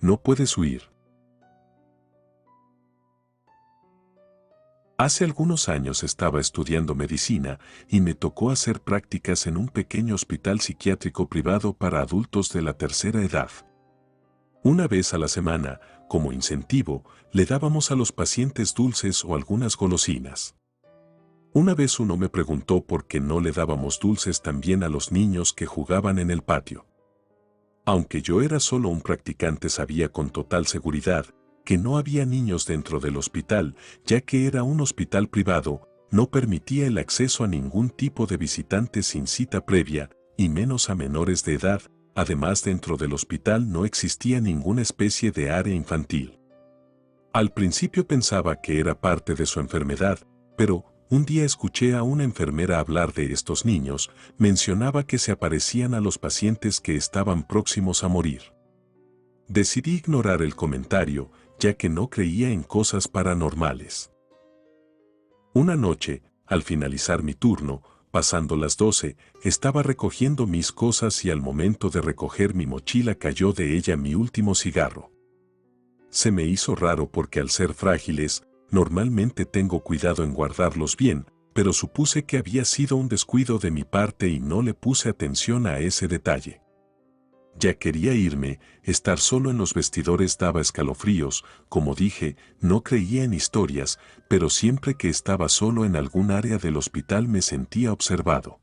no puedes huir. Hace algunos años estaba estudiando medicina y me tocó hacer prácticas en un pequeño hospital psiquiátrico privado para adultos de la tercera edad. Una vez a la semana, como incentivo, le dábamos a los pacientes dulces o algunas golosinas. Una vez uno me preguntó por qué no le dábamos dulces también a los niños que jugaban en el patio. Aunque yo era solo un practicante, sabía con total seguridad que no había niños dentro del hospital, ya que era un hospital privado, no permitía el acceso a ningún tipo de visitante sin cita previa, y menos a menores de edad. Además, dentro del hospital no existía ninguna especie de área infantil. Al principio pensaba que era parte de su enfermedad, pero un día escuché a una enfermera hablar de estos niños. Mencionaba que se aparecían a los pacientes que estaban próximos a morir. Decidí ignorar el comentario, ya que no creía en cosas paranormales. Una noche, al finalizar mi turno, pasando las 12, estaba recogiendo mis cosas y al momento de recoger mi mochila cayó de ella mi último cigarro. Se me hizo raro porque al ser frágiles, normalmente tengo cuidado en guardarlos bien, pero supuse que había sido un descuido de mi parte y no le puse atención a ese detalle. Ya quería irme, estar solo en los vestidores daba escalofríos. Como dije, no creía en historias, pero siempre que estaba solo en algún área del hospital me sentía observado.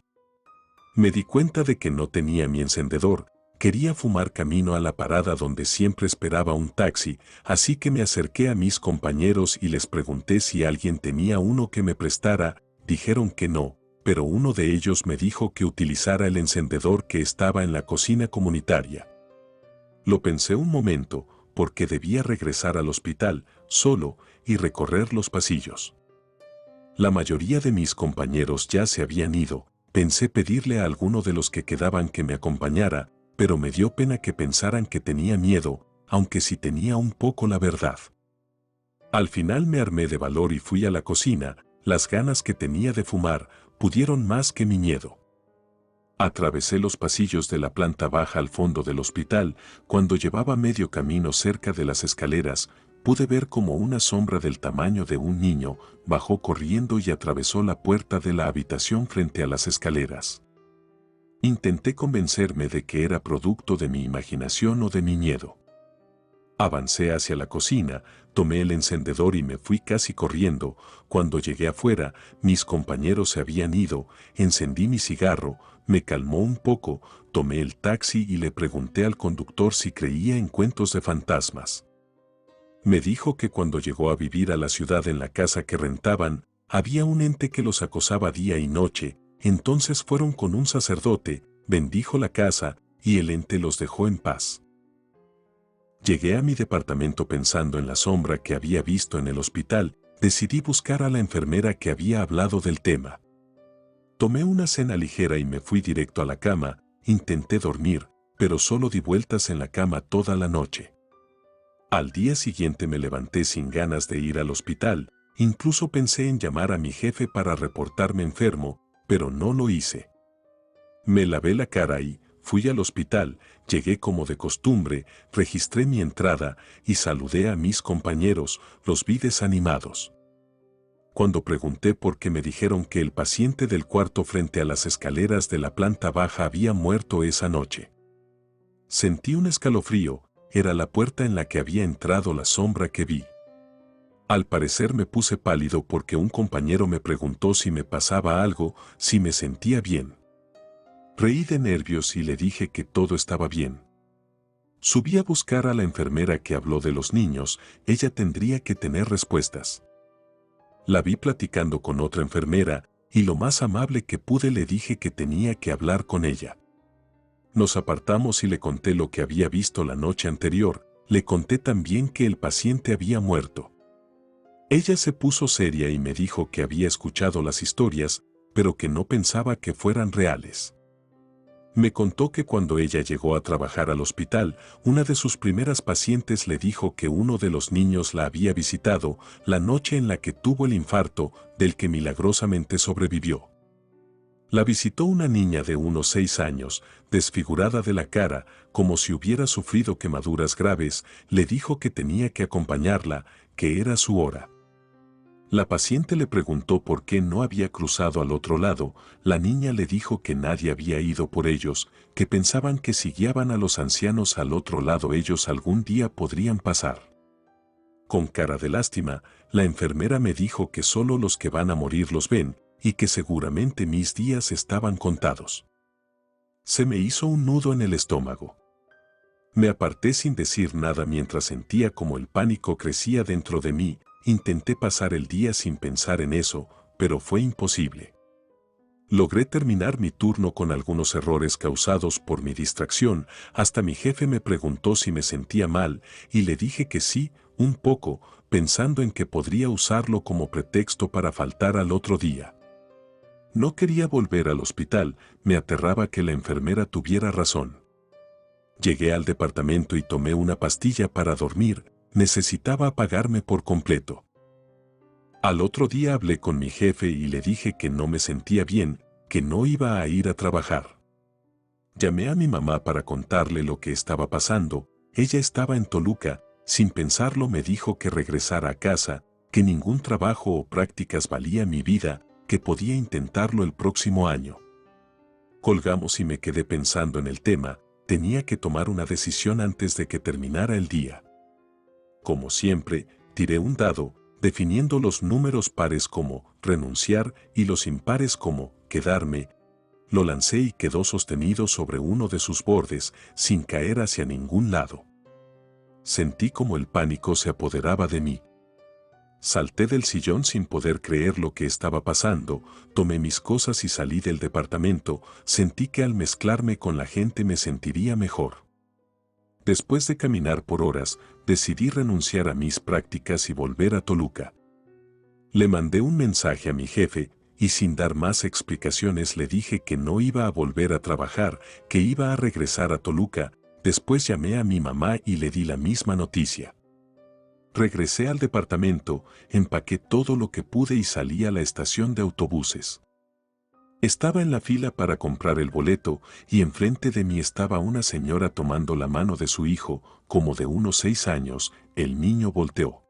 Me di cuenta de que no tenía mi encendedor. Quería fumar camino a la parada donde siempre esperaba un taxi, así que me acerqué a mis compañeros y les pregunté si alguien tenía uno que me prestara. Dijeron que no, pero uno de ellos me dijo que utilizara el encendedor que estaba en la cocina comunitaria. Lo pensé un momento, porque debía regresar al hospital, solo, y recorrer los pasillos. La mayoría de mis compañeros ya se habían ido. Pensé pedirle a alguno de los que quedaban que me acompañara, pero me dio pena que pensaran que tenía miedo, aunque sí tenía un poco la verdad. Al final me armé de valor y fui a la cocina. Las ganas que tenía de fumar pudieron más que mi miedo. Atravesé los pasillos de la planta baja al fondo del hospital. Cuando llevaba medio camino cerca de las escaleras, pude ver como una sombra del tamaño de un niño bajó corriendo y atravesó la puerta de la habitación frente a las escaleras. Intenté convencerme de que era producto de mi imaginación o de mi miedo. Avancé hacia la cocina, tomé el encendedor y me fui casi corriendo. Cuando llegué afuera, mis compañeros se habían ido. Encendí mi cigarro, me calmó un poco, tomé el taxi y le pregunté al conductor si creía en cuentos de fantasmas. Me dijo que cuando llegó a vivir a la ciudad en la casa que rentaban, había un ente que los acosaba día y noche. Entonces fueron con un sacerdote, bendijo la casa y el ente los dejó en paz. Llegué a mi departamento pensando en la sombra que había visto en el hospital. Decidí buscar a la enfermera que había hablado del tema. Tomé una cena ligera y me fui directo a la cama. Intenté dormir, pero solo di vueltas en la cama toda la noche. Al día siguiente me levanté sin ganas de ir al hospital. Incluso pensé en llamar a mi jefe para reportarme enfermo, pero no lo hice. Me lavé la cara y fui al hospital. Llegué como de costumbre, registré mi entrada y saludé a mis compañeros. Los vi desanimados. Cuando pregunté por qué, me dijeron que el paciente del cuarto frente a las escaleras de la planta baja había muerto esa noche. Sentí un escalofrío. Era la puerta en la que había entrado la sombra que vi. Al parecer me puse pálido porque un compañero me preguntó si me pasaba algo, si me sentía bien. Reí de nervios y le dije que todo estaba bien. Subí a buscar a la enfermera que habló de los niños. Ella tendría que tener respuestas. La vi platicando con otra enfermera y lo más amable que pude le dije que tenía que hablar con ella. Nos apartamos y le conté lo que había visto la noche anterior. Le conté también que el paciente había muerto. Ella se puso seria y me dijo que había escuchado las historias, pero que no pensaba que fueran reales. Me contó que cuando ella llegó a trabajar al hospital, una de sus primeras pacientes le dijo que uno de los niños la había visitado la noche en la que tuvo el infarto, del que milagrosamente sobrevivió. La visitó una niña de unos 6 años, desfigurada de la cara, como si hubiera sufrido quemaduras graves. Le dijo que tenía que acompañarla, que era su hora. La paciente le preguntó por qué no había cruzado al otro lado. La niña le dijo que nadie había ido por ellos, que pensaban que si guiaban a los ancianos al otro lado ellos algún día podrían pasar. Con cara de lástima, la enfermera me dijo que solo los que van a morir los ven, y que seguramente mis días estaban contados. Se me hizo un nudo en el estómago. Me aparté sin decir nada mientras sentía como el pánico crecía dentro de mí. Intenté pasar el día sin pensar en eso, pero fue imposible. Logré terminar mi turno con algunos errores causados por mi distracción. Hasta mi jefe me preguntó si me sentía mal, y le dije que sí, un poco, pensando en que podría usarlo como pretexto para faltar al otro día. No quería volver al hospital, me aterraba que la enfermera tuviera razón. Llegué al departamento y tomé una pastilla para dormir. Necesitaba apagarme por completo. Al otro día hablé con mi jefe y le dije que no me sentía bien, que no iba a ir a trabajar. Llamé a mi mamá para contarle lo que estaba pasando. Ella estaba en Toluca. Sin pensarlo me dijo que regresara a casa, que ningún trabajo o prácticas valía mi vida, que podía intentarlo el próximo año. Colgamos y me quedé pensando en el tema. Tenía que tomar una decisión antes de que terminara el día. Como siempre, tiré un dado, definiendo los números pares como renunciar y los impares como quedarme. Lo lancé y quedó sostenido sobre uno de sus bordes, sin caer hacia ningún lado. Sentí como el pánico se apoderaba de mí. Salté del sillón sin poder creer lo que estaba pasando, tomé mis cosas y salí del departamento. Sentí que al mezclarme con la gente me sentiría mejor. Después de caminar por horas, decidí renunciar a mis prácticas y volver a Toluca. Le mandé un mensaje a mi jefe, y sin dar más explicaciones le dije que no iba a volver a trabajar, que iba a regresar a Toluca. Después llamé a mi mamá y le di la misma noticia. Regresé al departamento, empaqué todo lo que pude y salí a la estación de autobuses. Estaba en la fila para comprar el boleto y enfrente de mí estaba una señora tomando la mano de su hijo, como de unos 6 años. El niño volteó.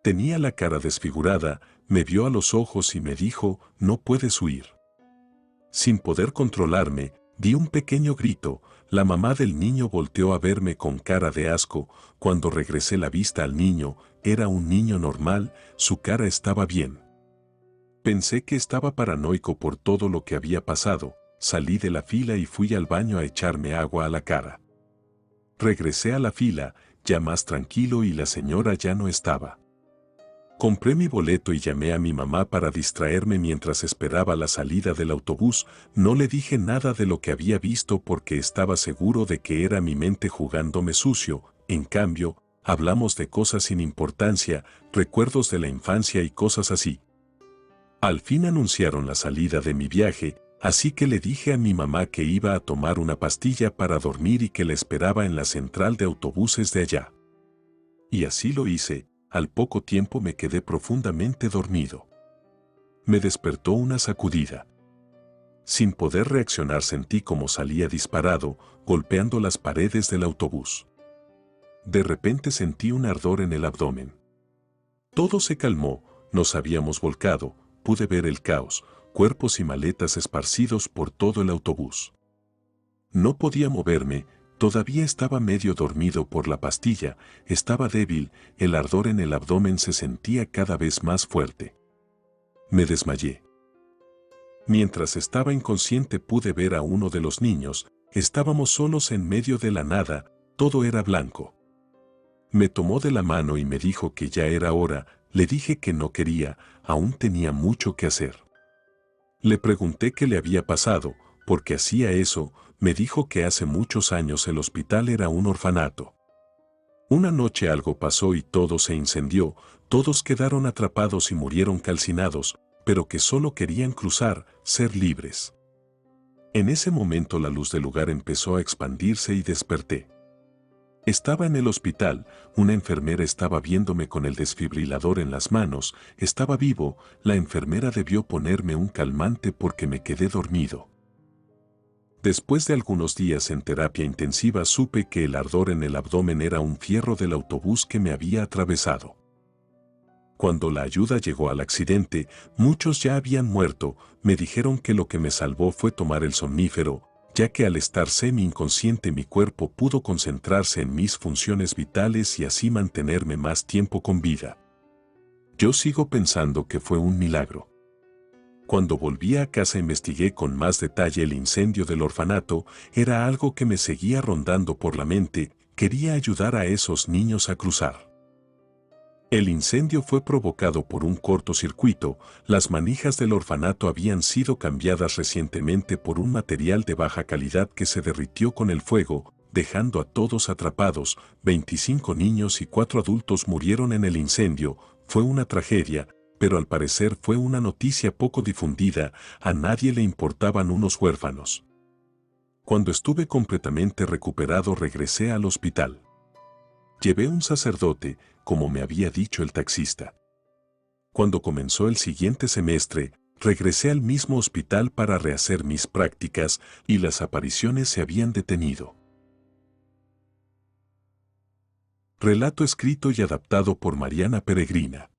Tenía la cara desfigurada, me vio a los ojos y me dijo, no puedes huir. Sin poder controlarme, di un pequeño grito. La mamá del niño volteó a verme con cara de asco. Cuando regresé la vista al niño, era un niño normal, su cara estaba bien. Pensé que estaba paranoico por todo lo que había pasado. Salí de la fila y fui al baño a echarme agua a la cara. Regresé a la fila, ya más tranquilo, y la señora ya no estaba. Compré mi boleto y llamé a mi mamá para distraerme mientras esperaba la salida del autobús. No le dije nada de lo que había visto porque estaba seguro de que era mi mente jugándome sucio. En cambio, hablamos de cosas sin importancia, recuerdos de la infancia y cosas así. Al fin anunciaron la salida de mi viaje, así que le dije a mi mamá que iba a tomar una pastilla para dormir y que la esperaba en la central de autobuses de allá. Y así lo hice. Al poco tiempo me quedé profundamente dormido. Me despertó una sacudida. Sin poder reaccionar sentí como salía disparado, golpeando las paredes del autobús. De repente sentí un ardor en el abdomen. Todo se calmó, nos habíamos volcado, pude ver el caos, cuerpos y maletas esparcidos por todo el autobús. No podía moverme. Todavía estaba medio dormido por la pastilla, estaba débil, el ardor en el abdomen se sentía cada vez más fuerte. Me desmayé. Mientras estaba inconsciente pude ver a uno de los niños. Estábamos solos en medio de la nada, todo era blanco. Me tomó de la mano y me dijo que ya era hora. Le dije que no quería, aún tenía mucho que hacer. Le pregunté qué le había pasado, porque hacía eso. Me dijo que hace muchos años el hospital era un orfanato. Una noche algo pasó y todo se incendió, todos quedaron atrapados y murieron calcinados, pero que solo querían cruzar, ser libres. En ese momento la luz del lugar empezó a expandirse y desperté. Estaba en el hospital, una enfermera estaba viéndome con el desfibrilador en las manos, estaba vivo, la enfermera debió ponerme un calmante porque me quedé dormido. Después de algunos días en terapia intensiva supe que el ardor en el abdomen era un fierro del autobús que me había atravesado. Cuando la ayuda llegó al accidente, muchos ya habían muerto, me dijeron que lo que me salvó fue tomar el somnífero, ya que al estar semi-inconsciente mi cuerpo pudo concentrarse en mis funciones vitales y así mantenerme más tiempo con vida. Yo sigo pensando que fue un milagro. Cuando volví a casa investigué con más detalle el incendio del orfanato, era algo que me seguía rondando por la mente, quería ayudar a esos niños a cruzar. El incendio fue provocado por un cortocircuito, las manijas del orfanato habían sido cambiadas recientemente por un material de baja calidad que se derritió con el fuego, dejando a todos atrapados, 25 niños y 4 adultos murieron en el incendio, fue una tragedia, pero al parecer fue una noticia poco difundida, a nadie le importaban unos huérfanos. Cuando estuve completamente recuperado regresé al hospital. Llevé un sacerdote, como me había dicho el taxista. Cuando comenzó el siguiente semestre, regresé al mismo hospital para rehacer mis prácticas y las apariciones se habían detenido. Relato escrito y adaptado por Mariana Peregrina.